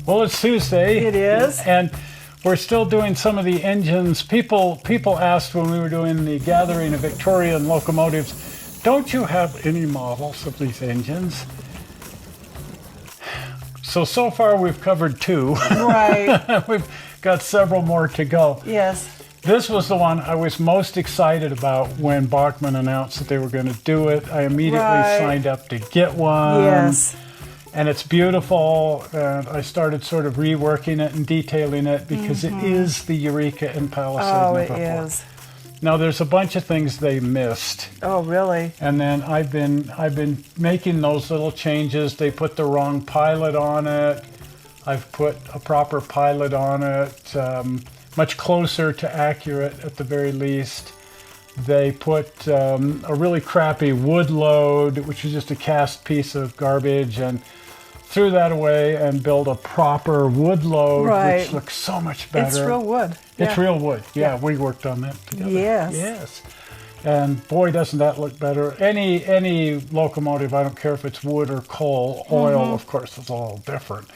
Well, it's Tuesday. It is. And we're still doing some of the engines. People asked when we were doing the gathering of Victorian locomotives, don't you have any models of these engines? So far we've covered 2. Right. We've got several more to go. Yes. This was the one I was most excited about when Bachmann announced that they were going to do it. I immediately signed up to get one. Yes. And it's beautiful, and I started sort of reworking it and detailing it because it is the Eureka in Palisades. Oh, it is. Now there's a bunch of things they missed, Oh, really? and then I've been making those little changes. They put the wrong pilot on it. I've put a proper pilot on it, much closer to accurate at the very least. They put a really crappy wood load, which is just a cast piece of garbage, and threw that away and built a proper wood load, which looks so much better. It's real wood. It's real wood. Yeah, we worked on that together. Yes. Yes. And boy, doesn't that look better. Any locomotive, I don't care if it's wood or coal, oil, of course, is all different.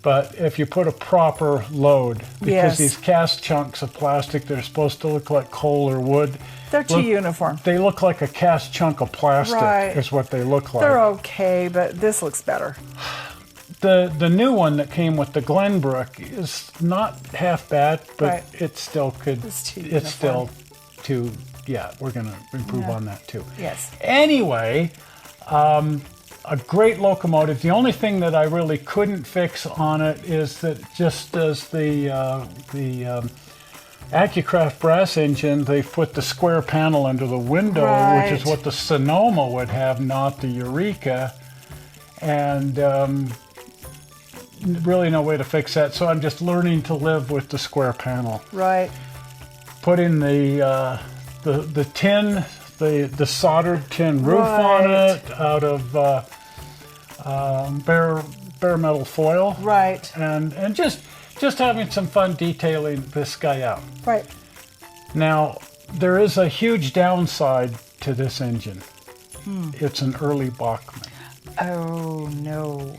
But if you put a proper load, because these cast chunks of plastic that are supposed to look like coal or wood, They're too uniform. they look like a cast chunk of plastic is what they look like. They're okay, but this looks better. The new one that came with the Glenbrook is not half bad, but it still could. It's still too. Yeah, we're going to improve on that too. Yes. Anyway, a great locomotive. The only thing that I really couldn't fix on it is that just as the Accucraft brass engine, they've put the square panel under the window, which is what the Sonoma would have, not the Eureka. And really no way to fix that, so I'm just learning to live with the square panel. Right. Putting the tin, the soldered tin roof on it out of bare metal foil. Right. And just having some fun detailing this guy out. Right. Now, there is a huge downside to this engine. It's an early Bachmann. Oh, no.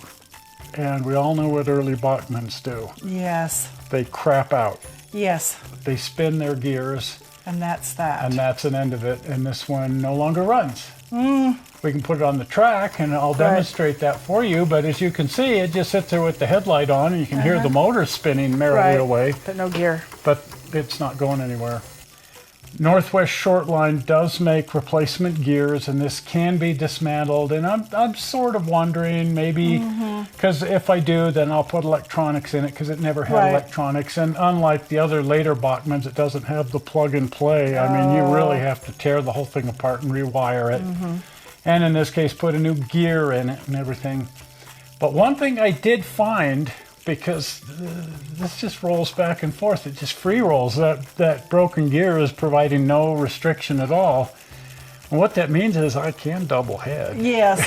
And we all know what early Bachmanns do. Yes. They crap out. Yes. They spin their gears. And that's that. And that's an end of it. And this one no longer runs. We can put it on the track and I'll demonstrate that for you. But as you can see, it just sits there with the headlight on and you can hear the motor spinning merrily away. But no gear. But it's not going anywhere. Northwest Shortline does make replacement gears, and this can be dismantled. And I'm sort of wondering, maybe, because if I do, then I'll put electronics in it, because it never had electronics. And unlike the other later Bachmanns, it doesn't have the plug and play. I mean, you really have to tear the whole thing apart and rewire it. And in this case, put a new gear in it and everything. But one thing I did find, because this just rolls back and forth, it just free rolls. That broken gear is providing no restriction at all. And what that means is I can double head. Yes.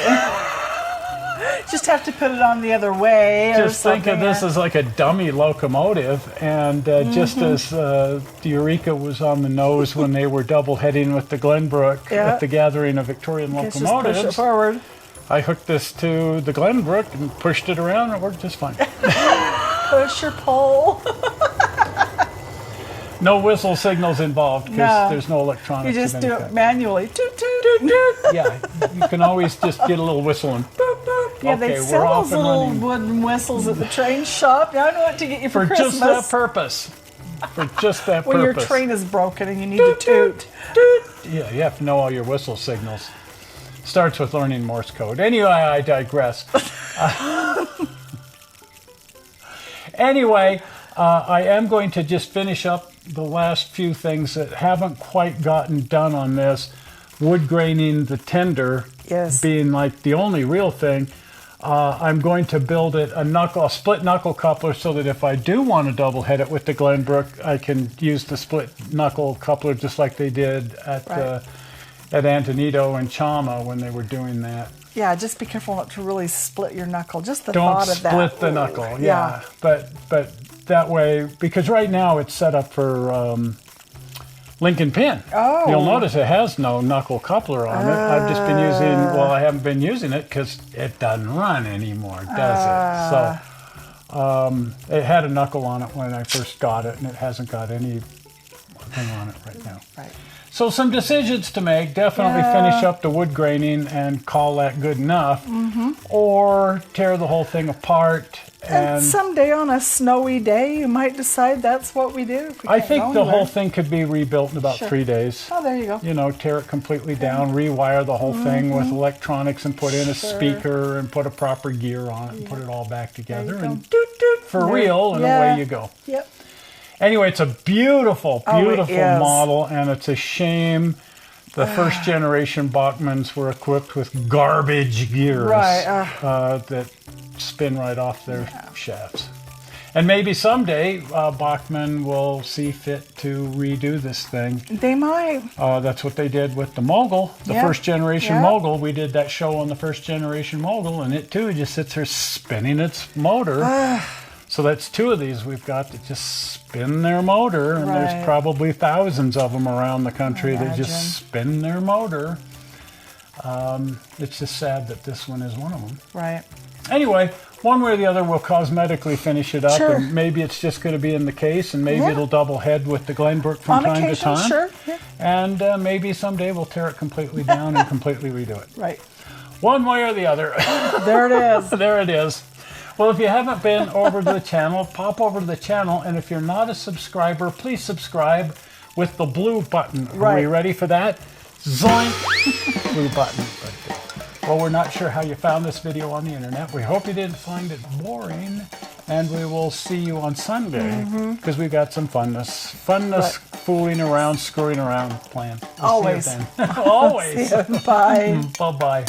Just have to put it on the other way. Just think of this as like a dummy locomotive, and just as the Eureka was on the nose when they were double heading with the Glenbrook at the gathering of Victorian locomotives. Just push it forward. I hooked this to the Glenbrook and pushed it around, and it worked just fine. Push or pull. No whistle signals involved because there's no electronics. You just do it manually. Toot, toot, toot, toot. Yeah, you can always just get a little whistle and boop, boop. Yeah, they sell those little wooden whistles at the train shop. Now I know what to get you for Christmas. Just that purpose. For just that purpose. When your train is broken and you need to toot. Toot. Yeah, you have to know all your whistle signals. Starts with learning Morse code. Anyway, I digress. Anyway, I am going to just finish up the last few things that haven't quite gotten done on this. Wood graining the tender being like the only real thing. I'm going to build it a split knuckle coupler so that if I do want to double head it with the Glenbrook, I can use the split knuckle coupler just like they did at Antonito and Chama when they were doing that. Yeah, just be careful not to really split your knuckle. Just the thought of that. Don't split the knuckle, yeah. But that way, because right now it's set up for Lincoln Pin. Oh. You'll notice it has no knuckle coupler on it. I've just been using, I haven't been using it because it doesn't run anymore, does it? So It had a knuckle on it when I first got it, and it hasn't got anything on it right now. Right. So some decisions to make. Definitely finish up the wood graining and call that good enough, or tear the whole thing apart. And someday on a snowy day, you might decide that's what we do. If we I can't think go the anywhere. whole thing could be rebuilt in about 3 days. Oh, there you go. You know, tear it completely down, rewire the whole thing with electronics, and put in a speaker and put a proper gear on it, and put it all back together, and doot doot for real, and away you go. Yep. Anyway, it's a beautiful, beautiful is. model, and it's a shame the first generation Bachmanns were equipped with garbage gears that spin right off their shafts. And maybe someday Bachmann will see fit to redo this thing. They might. That's what they did with the Mogul, the first generation Mogul. We did that show on the first generation Mogul, and it too just sits there spinning its motor. So that's 2 of these we've got that just spin their motor, and there's probably thousands of them around the country that just spin their motor. It's just sad that this one is one of them. Right. Anyway, one way or the other, we'll cosmetically finish it up, and maybe it's just going to be in the case, and maybe it'll double head with the Glenbrook from time to time. Sure. And maybe someday we'll tear it completely down and completely redo it. Right. One way or the other. There it is. There it is. Well, if you haven't been over to the channel, pop over to the channel, and if you're not a subscriber, please subscribe with the blue button. Are we ready for that? Zoink! Blue button right there. Well, we're not sure how you found this video on the internet. We hope you didn't find it boring, and we will see you on Sunday, because we've got some funness, fooling around, screwing around, playing. We'll Always. see you then. Always. See you. Bye. Bye-bye.